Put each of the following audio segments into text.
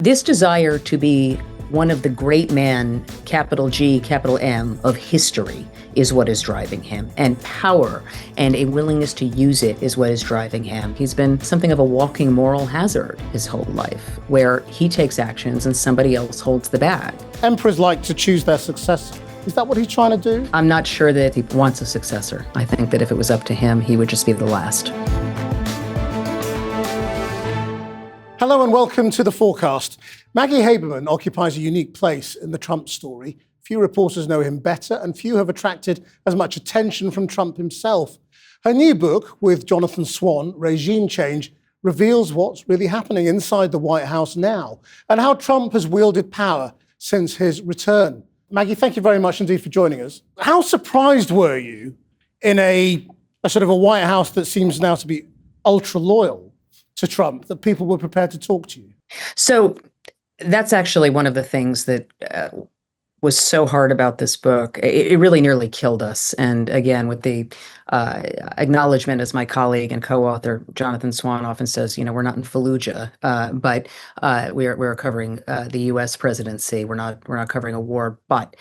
This desire to be one of the great men, capital G, capital M, of history is what is driving him. And power and a willingness to use it is what is driving him. He's been something of a walking moral hazard his whole life, where he takes actions and somebody else holds the bag. Emperors like to choose their successor. Is that what he's trying to do? I'm not sure that he wants a successor. I think that if it was up to him, he would just be the last. Hello and welcome to the Fourcast. Maggie Haberman occupies a unique place in the Trump story. Few reporters know him better, and few have attracted as much attention from Trump himself. Her new book, with Jonathan Swan, Regime Change, reveals what's really happening inside the White House now, and how Trump has wielded power since his return. Maggie, thank you very much indeed for joining us. How surprised were you in a sort of a White House that seems now to be ultra loyal to Trump, that people were prepared to talk to you? So that's actually one of the things that was so hard about this book. It really nearly killed us. And again, with the acknowledgement, as my colleague and co-author Jonathan Swan often says, you know, we're not in Fallujah, but we're covering the U.S. presidency. We're not covering a war. But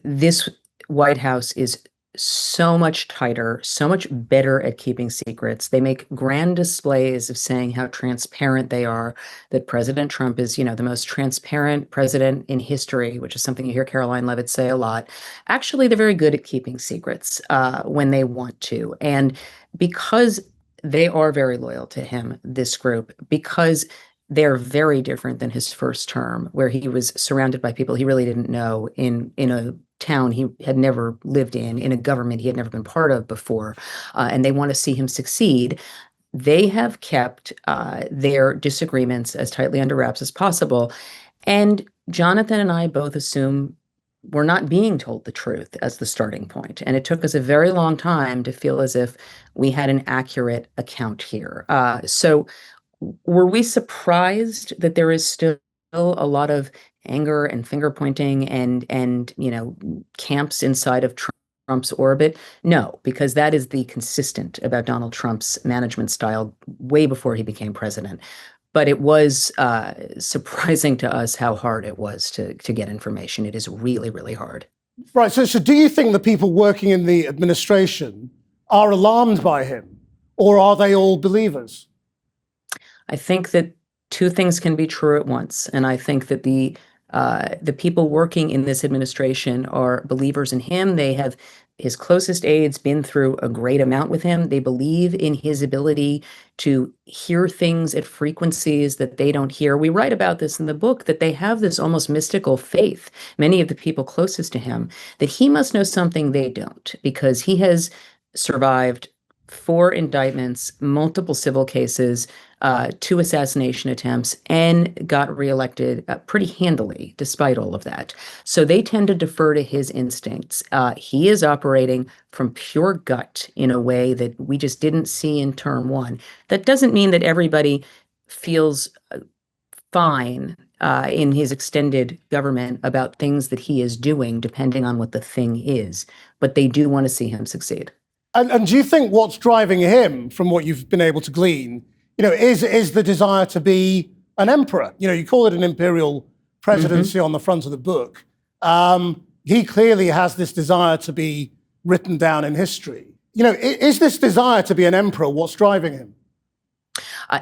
this White House is so much tighter, so much better at keeping secrets. They make grand displays of saying how transparent they are, that President Trump is, you know, the most transparent president in history, which is something you hear Caroline Leavitt say a lot. Actually, they're very good at keeping secrets when they want to. And because they are very loyal to him, this group, because they're very different than his first term, where he was surrounded by people he really didn't know in a town he had never lived in a government he had never been part of before, and they want to see him succeed. They have kept their disagreements as tightly under wraps as possible. And Jonathan and I both assume we're not being told the truth as the starting point. And it took us a very long time to feel as if we had an accurate account here. So were we surprised that there is still a lot of anger and finger pointing and you know, camps inside of Trump's orbit? No, because that is the consistent about Donald Trump's management style way before he became president. But it was surprising to us how hard it was to get information. It is really, really hard. Right. So do you think the people working in the administration are alarmed by him, or are they all believers? I think that two things can be true at once. And I think that the people working in this administration are believers in him. They have his closest aides been through a great amount with him. They believe in his ability to hear things at frequencies that they don't hear. We write about this in the book, that they have this almost mystical faith, many of the people closest to him, that he must know something they don't, because he has survived 4 indictments, multiple civil cases, 2 assassination attempts, and got reelected pretty handily despite all of that. So they tend to defer to his instincts. He is operating from pure gut in a way that we just didn't see in term 1. That doesn't mean that everybody feels fine in his extended government about things that he is doing, depending on what the thing is. But they do want to see him succeed. And do you think what's driving him, from what you've been able to glean, you know, is the desire to be an emperor? You know, you call it an imperial presidency on the front of the book. He clearly has this desire to be written down in history. You know, is this desire to be an emperor what's driving him?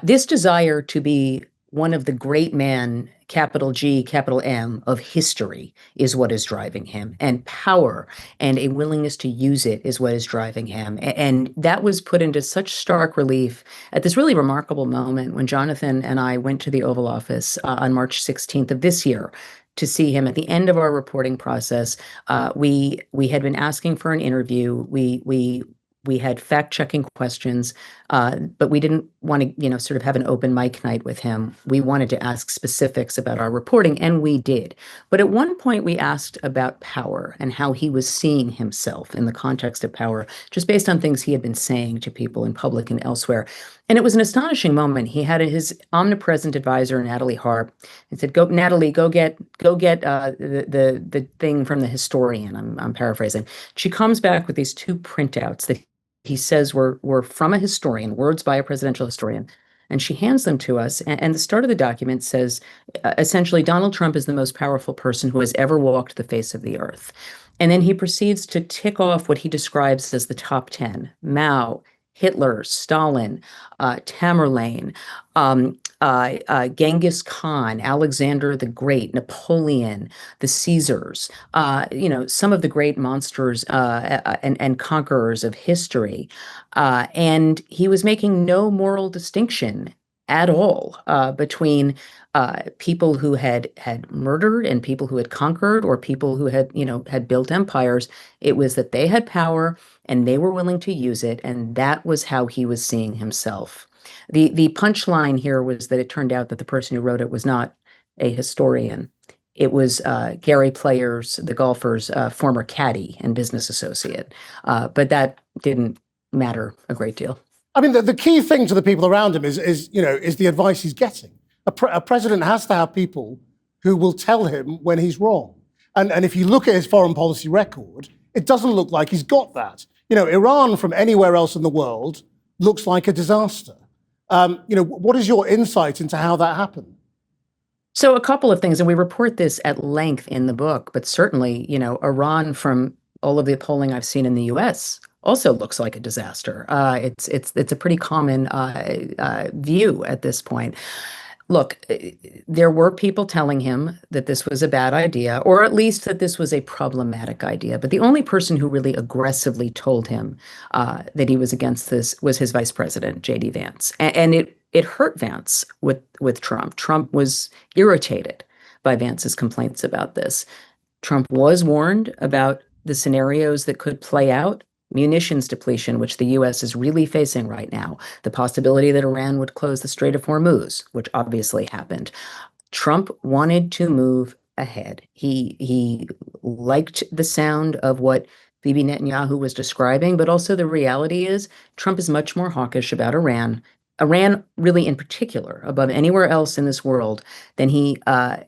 This desire to be one of the great men, capital G, capital M, of history is what is driving him. And power and a willingness to use it is what is driving him. And that was put into such stark relief at this really remarkable moment when Jonathan and I went to the Oval Office on March 16th of this year to see him. At the end of our reporting process, we had been asking for an interview. We had fact-checking questions, but we didn't want to, you know, sort of have an open mic night with him. We wanted to ask specifics about our reporting, and we did. But at one point, we asked about power and how he was seeing himself in the context of power, just based on things he had been saying to people in public and elsewhere. And it was an astonishing moment. He had his omnipresent advisor, Natalie Harp, and said, "Go, Natalie, go get the thing from the historian." I'm paraphrasing. She comes back with these 2 printouts that he says were from a historian, words by a presidential historian. And she hands them to us. And the start of the document says, essentially, Donald Trump is the most powerful person who has ever walked the face of the earth. And then he proceeds to tick off what he describes as the top 10: Mao, Hitler, Stalin, Tamerlane, Genghis Khan, Alexander the Great, Napoleon, the Caesars, some of the great monsters and conquerors of history. And he was making no moral distinction at all between people who had murdered and people who had conquered, or people who had built empires. It was that they had power and they were willing to use it, and that was how he was seeing himself. The punchline here was that it turned out that the person who wrote it was not a historian. It was Gary Players, the golfer's former caddy and business associate. But that didn't matter a great deal. I mean, the key thing to the people around him is the advice he's getting. A president has to have people who will tell him when he's wrong. And if you look at his foreign policy record, it doesn't look like he's got that. Iran from anywhere else in the world looks like a disaster. What is your insight into how that happened? So a couple of things, and we report this at length in the book, but certainly, Iran, from all of the polling I've seen in the US, also looks like a disaster. It's a pretty common view at this point. Look, there were people telling him that this was a bad idea, or at least that this was a problematic idea. But the only person who really aggressively told him that he was against this was his vice president, J.D. Vance. And it hurt Vance with Trump. Trump was irritated by Vance's complaints about this. Trump was warned about the scenarios that could play out: munitions depletion, which the U.S. is really facing right now, the possibility that Iran would close the Strait of Hormuz, which obviously happened. Trump wanted to move ahead. He liked the sound of what Bibi Netanyahu was describing, but also the reality is Trump is much more hawkish about Iran really in particular, above anywhere else in this world, than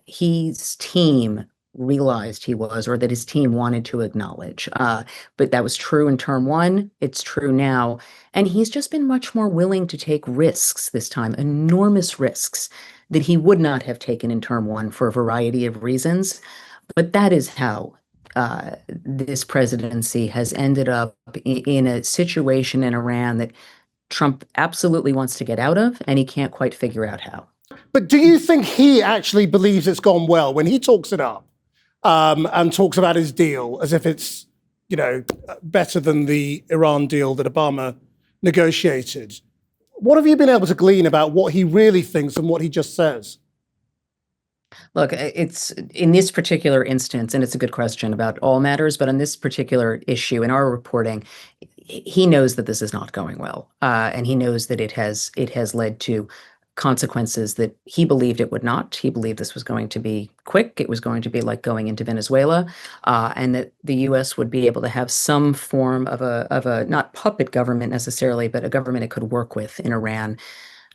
his team realized he was, or that his team wanted to acknowledge. But that was true in term one. It's true now. And he's just been much more willing to take risks this time, enormous risks that he would not have taken in term one for a variety of reasons. But that is how this presidency has ended up in a situation in Iran that Trump absolutely wants to get out of, and he can't quite figure out how. But do you think he actually believes it's gone well when he talks it up? And talks about his deal as if it's, better than the Iran deal that Obama negotiated? What have you been able to glean about what he really thinks and what he just says? Look, it's in this particular instance, and it's a good question about all matters, but on this particular issue in our reporting, he knows that this is not going well, and he knows that it has led to consequences that he believed it would not. He believed this was going to be quick. It was going to be like going into Venezuela, and that the U.S. would be able to have some form of a not puppet government necessarily, but a government it could work with in Iran.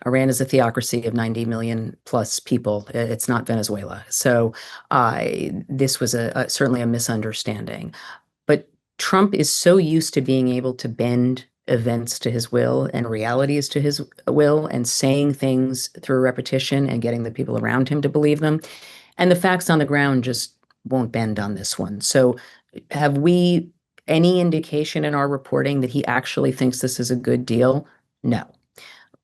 Iran is a theocracy of 90 million plus people. It's not Venezuela. So this was certainly a misunderstanding. But Trump is so used to being able to bend events to his will and realities to his will, and saying things through repetition and getting the people around him to believe them. And the facts on the ground just won't bend on this one. So have we any indication in our reporting that he actually thinks this is a good deal? No.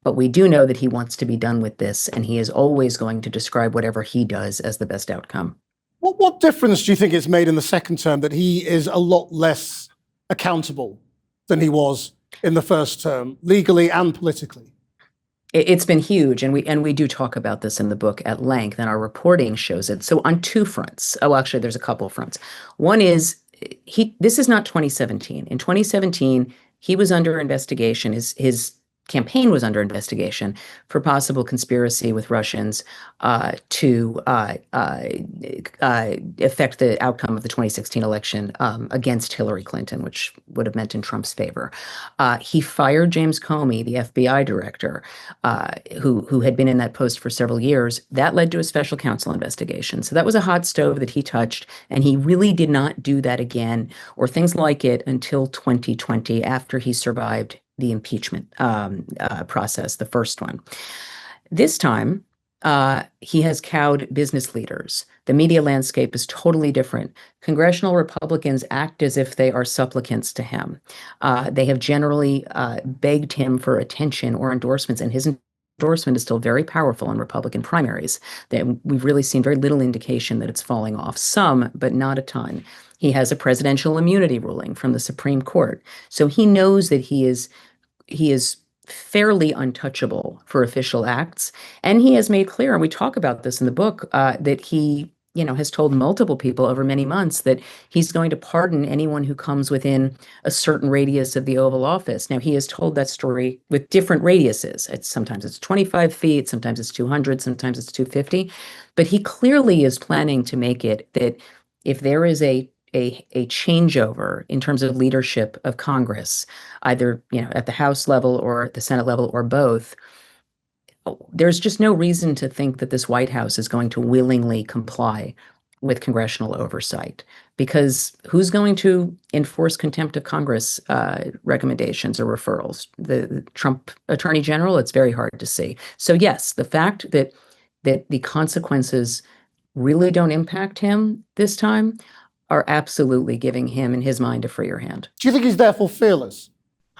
But we do know that he wants to be done with this, and he is always going to describe whatever he does as the best outcome. What difference do you think it's made in the second term that he is a lot less accountable than he was in the first term, legally and politically? It's been huge, and we do talk about this in the book at length, and our reporting shows it. So on two fronts. Oh, actually, there's a couple of fronts. One is this is not 2017. In 2017, he was under investigation. His campaign was under investigation for possible conspiracy with Russians to affect the outcome of the 2016 election against Hillary Clinton, which would have meant in Trump's favor. He fired James Comey, the FBI director, who had been in that post for several years. That led to a special counsel investigation. So that was a hot stove that he touched, and he really did not do that again, or things like it, until 2020, after he survived the impeachment process, the first one. This time, he has cowed business leaders. The media landscape is totally different. Congressional Republicans act as if they are supplicants to him. They have generally begged him for attention or endorsements, and his endorsement is still very powerful in Republican primaries. We've really seen very little indication that it's falling off. Some, but not a ton. He has a presidential immunity ruling from the Supreme Court. So he knows that he is fairly untouchable for official acts. And he has made clear, and we talk about this in the book, that he, has told multiple people over many months that he's going to pardon anyone who comes within a certain radius of the Oval Office. Now, he has told that story with different radiuses. Sometimes it's 25 feet, sometimes it's 200, sometimes it's 250. But he clearly is planning to make it that if there is a changeover in terms of leadership of Congress, either at the House level or at the Senate level or both, there's just no reason to think that this White House is going to willingly comply with congressional oversight, because who's going to enforce contempt of Congress recommendations or referrals? The Trump Attorney General? It's very hard to see. So yes, the fact that the consequences really don't impact him this time are absolutely giving him, in his mind, a freer hand. Do you think he's therefore fearless?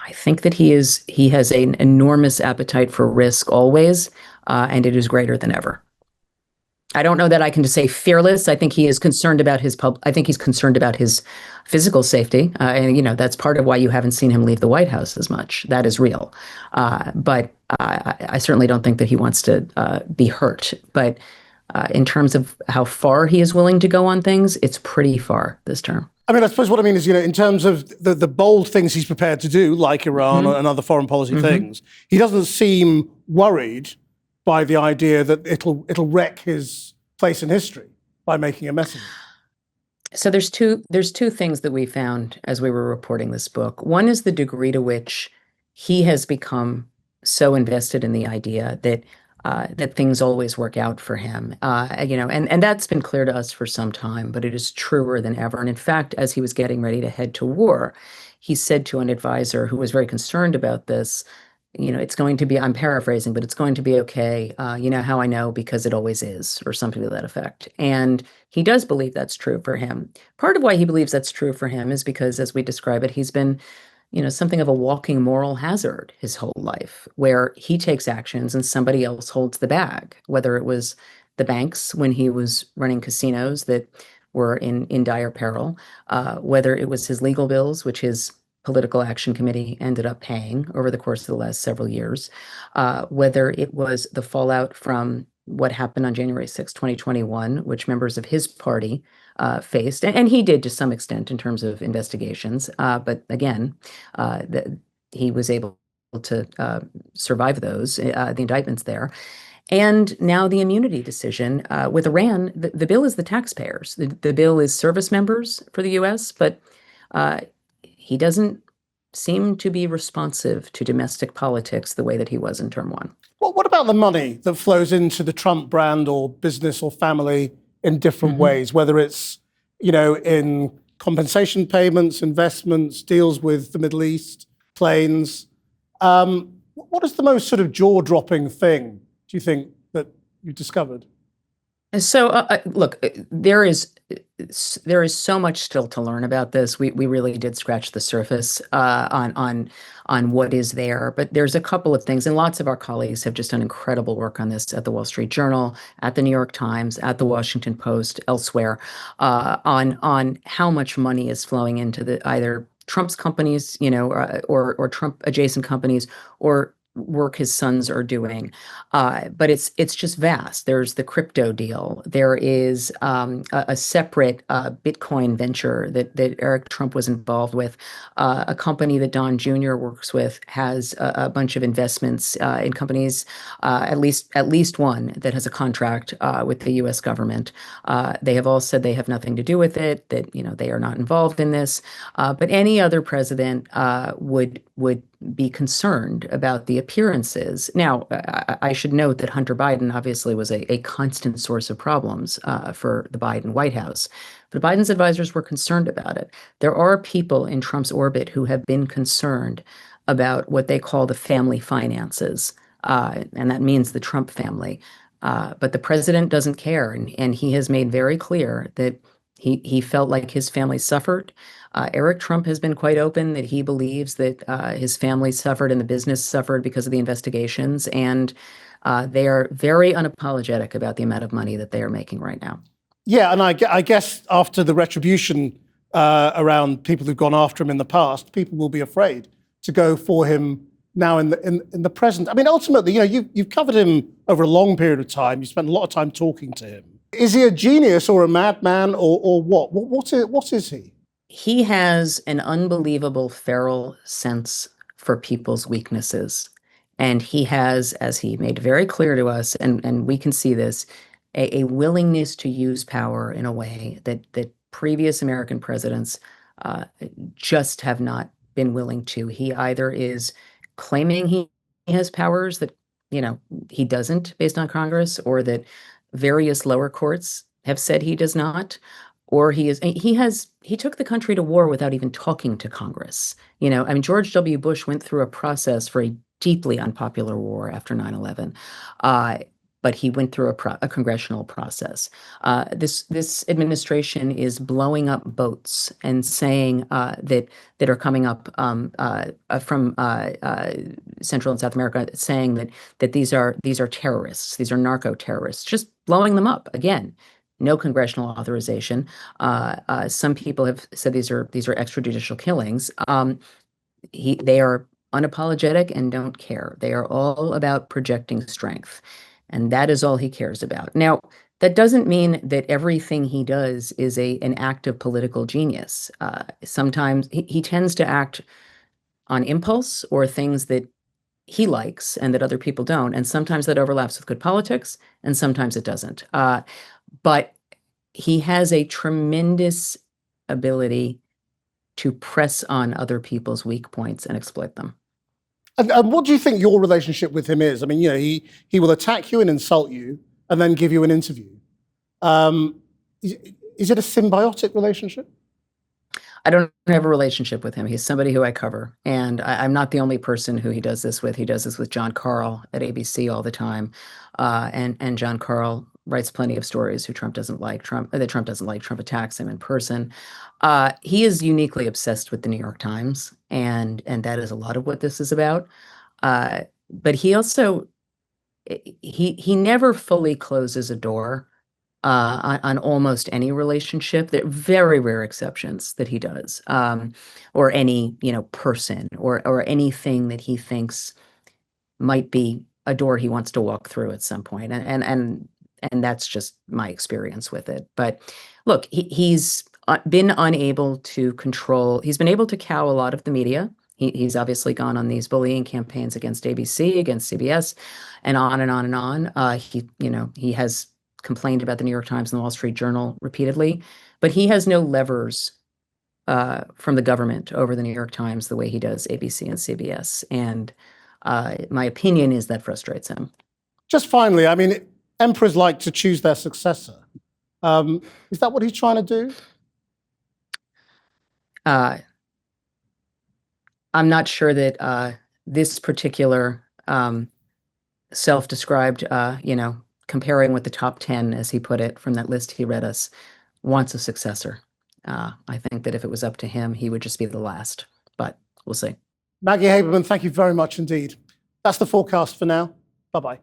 I think that he has an enormous appetite for risk always, and it is greater than ever. I don't know that I can just say fearless. I think he is concerned about I think he's concerned about his physical safety, and that's part of why you haven't seen him leave the White House as much. That is real, but I certainly don't think that he wants to be hurt. But in terms of how far he is willing to go on things, it's pretty far this term. I mean, I suppose what I mean is, in terms of the bold things he's prepared to do, like Iran and other foreign policy things, he doesn't seem worried by the idea that it'll wreck his place in history by making a mess of it. So there's two things that we found as we were reporting this book. One is the degree to which he has become so invested in the idea that things always work out for him, and that's been clear to us for some time, but it is truer than ever. And in fact, as he was getting ready to head to war, he said to an advisor who was very concerned about this, it's going to be, I'm paraphrasing, but it's going to be okay. How I know, because it always is, or something to that effect. And he does believe that's true for him. Part of why he believes that's true for him is because, as we describe it, he's been something of a walking moral hazard his whole life, where he takes actions and somebody else holds the bag, whether it was the banks when he was running casinos that were in dire peril, whether it was his legal bills, which his political action committee ended up paying over the course of the last several years, whether it was the fallout from what happened on January 6, 2021, which members of his party faced, and he did to some extent in terms of investigations. But again, he was able to survive those, the indictments there. And now the immunity decision with Iran, the bill is the taxpayers. The bill is service members for the U.S., but he doesn't seem to be responsive to domestic politics the way that he was in term one. Well, what about the money that flows into the Trump brand or business or family in different ways, whether it's, in compensation payments, investments, deals with the Middle East, planes? What is the most sort of jaw-dropping thing, do you think, that you discovered? So, look, there is so much still to learn about this. We really did scratch the surface on what is there, but there's a couple of things, and lots of our colleagues have just done incredible work on this at the Wall Street Journal, at the New York Times, at the Washington Post, elsewhere, on how much money is flowing into the either Trump's companies, or Trump adjacent companies, or work his sons are doing. But it's just vast. There's the crypto deal. There is a separate Bitcoin venture that Eric Trump was involved with. A company that Don Jr. works with has a bunch of investments in companies, at least one that has a contract with the U.S. government. They have all said they have nothing to do with it, that they are not involved in this. But any other president would be concerned about the appearances. Now, I should note that Hunter Biden obviously was a constant source of problems for the Biden White House. But Biden's advisors were concerned about it. There are people in Trump's orbit who have been concerned about what they call the family finances, and that means the Trump family. But the president doesn't care, and he has made very clear that he felt like his family suffered. Eric Trump has been quite open that he believes that his family suffered and the business suffered because of the investigations, and they are very unapologetic about the amount of money that they are making right now. Yeah, and I guess after the retribution around people who've gone after him in the past, people will be afraid to go for him now in the present. I mean, ultimately, you've covered him over a long period of time. You spent a lot of time talking to him. Is he a genius or a madman or what? What is he? He has an unbelievable feral sense for people's weaknesses. And he has, as he made very clear to us, and we can see this, a willingness to use power in a way that previous American presidents just have not been willing to. He either is claiming he has powers that, he doesn't based on Congress, or that various lower courts have said he does not, or he took the country to war without even talking to Congress. I mean, George W. Bush went through a process for a deeply unpopular war after 9/11. But he went through a congressional process. This administration is blowing up boats and saying that are coming up from Central and South America, saying that these are terrorists, these are narco terrorists, just blowing them up again. No congressional authorization. Some people have said these are extrajudicial killings. They are unapologetic and don't care. They are all about projecting strength. And that is all he cares about. Now, that doesn't mean that everything he does is an act of political genius. Sometimes he tends to act on impulse or things that he likes and that other people don't. And sometimes that overlaps with good politics, and sometimes it doesn't. But he has a tremendous ability to press on other people's weak points and exploit them. And what do you think your relationship with him is? I mean, he will attack you and insult you and then give you an interview. Is it a symbiotic relationship? I don't have a relationship with him. He's somebody who I cover. And I'm not the only person who he does this with. He does this with John Karl at ABC all the time. And John Karl writes plenty of stories that Trump doesn't like. Trump attacks him in person. He is uniquely obsessed with the New York Times, and that is a lot of what this is about. But he also he never fully closes a door on almost any relationship. There are very rare exceptions that he does, or any person or anything that he thinks might be a door he wants to walk through at some point, and that's just my experience with it. But look, he's been unable to control. He's been able to cow a lot of the media. He's obviously gone on these bullying campaigns against ABC, against CBS, and on and on and on. He has complained about the New York Times and the Wall Street Journal repeatedly, but he has no levers from the government over the New York Times the way he does ABC and CBS. And my opinion is that frustrates him. Just finally, I mean, emperors like to choose their successor. Is that what he's trying to do? I'm not sure that this particular self-described, comparing with the top 10, as he put it, from that list he read us, wants a successor. I think that if it was up to him, he would just be the last, but we'll see. Maggie Haberman, thank you very much indeed. That's the forecast for now. Bye-bye.